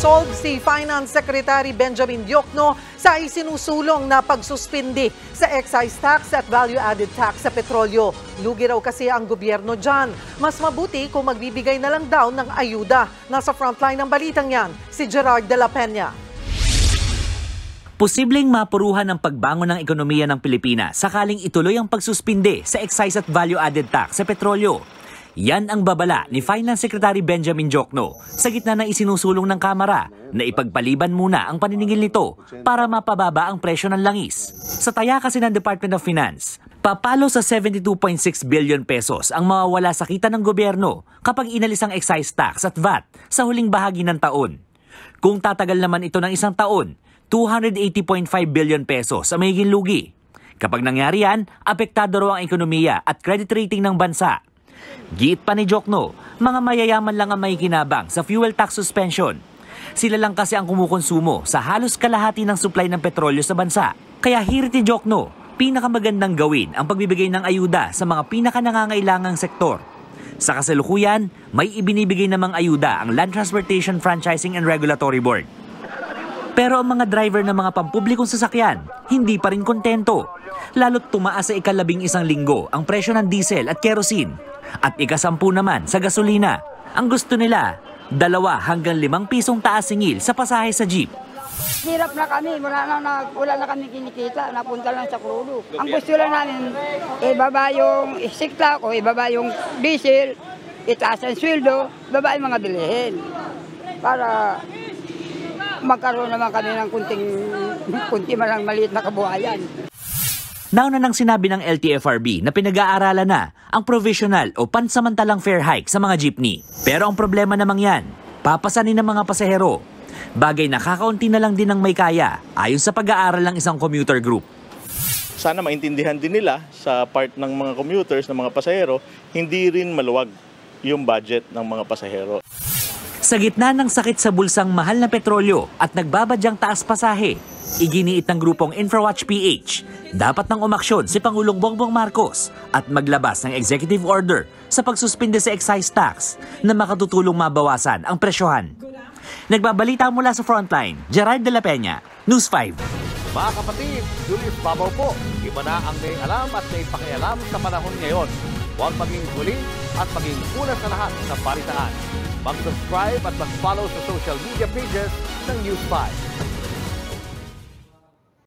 nag-resolve si Finance Secretary Benjamin Diokno sa isinusulong na pagsuspindi sa excise tax at value-added tax sa petrolyo. Lugi raw kasi ang gobyerno dyan. Mas mabuti kung magbibigay na lang daw ng ayuda. Nasa frontline ng balitang yan, si Gerard de la Peña. Posibleng mapuruhan ang pagbangon ng ekonomiya ng Pilipinas sakaling ituloy ang pagsuspinde sa excise at value-added tax sa petrolyo. Yan ang babala ni Finance Secretary Benjamin Diokno sa gitna ng isinusulong ng Kamara na ipagpaliban muna ang paniningil nito para mapababa ang presyo ng langis. Sa taya kasi ng Department of Finance, papalo sa 72.6 billion pesos ang mawawala sa kita ng gobyerno kapag inalis ang excise tax at VAT sa huling bahagi ng taon. Kung tatagal naman ito ng isang taon, 280.5 billion pesos ang magiging lugi. Kapag nangyari yan, apektado raw ang ekonomiya at credit rating ng bansa. Giit pa ni Diokno, mga mayayaman lang ang makikinabang sa fuel tax suspension. Sila lang kasi ang kumukonsumo sa halos kalahati ng supply ng petrolyo sa bansa. Kaya hirit ni Diokno, pinakamagandang gawin ang pagbibigay ng ayuda sa mga pinakanangangailangang sektor. Sa kasalukuyan, may ibinibigay namang ayuda ang Land Transportation Franchising and Regulatory Board. Pero ang mga driver ng mga pampublikong sasakyan, hindi pa rin kontento. Lalo't tumaas sa ika-11 linggo ang presyo ng diesel at kerosene. At ika-10 naman sa gasolina. Ang gusto nila, 2 hanggang 5 pisong taas singil sa pasahe sa jeep. Hirap na kami, wala na kami kinikita, napunta lang sa krudo. Ang gusto lang namin, ibaba yung sikla o ibaba yung diesel, itaas ang sweldo, ibaba yung mga bilihin. Para magkaroon naman kami ng kunti man maliit na kabuhayan. Nauna nang sinabi ng LTFRB na pinag-aaralan na ang provisional o pansamantalang fare hike sa mga jeepney. Pero ang problema namang yan, papasanin ng mga pasahero. Bagay na kakaunti na lang din ang may kaya ayon sa pag-aaral ng isang commuter group. Sana maintindihan din nila sa part ng mga commuters, ng mga pasahero, hindi rin maluwag yung budget ng mga pasahero. Sa gitna ng sakit sa bulsang mahal na petrolyo at nagbabadyang taas pasahe, iginiit ng grupong InfraWatch PH, dapat nang umaksyon si Pangulong Bongbong Marcos at maglabas ng executive order sa pagsuspinde sa excise tax na makatutulong mabawasan ang presyohan. Nagbabalita mula sa Frontline, Gerard de la Peña, News 5. Mga kapatid, Julius Babaw po. Iba na ang may alam at may pakialam sa panahon ngayon. Huwag maging huli at maging una sa lahat ng balitaan. Mag-subscribe at mag-follow sa social media pages ng News 5.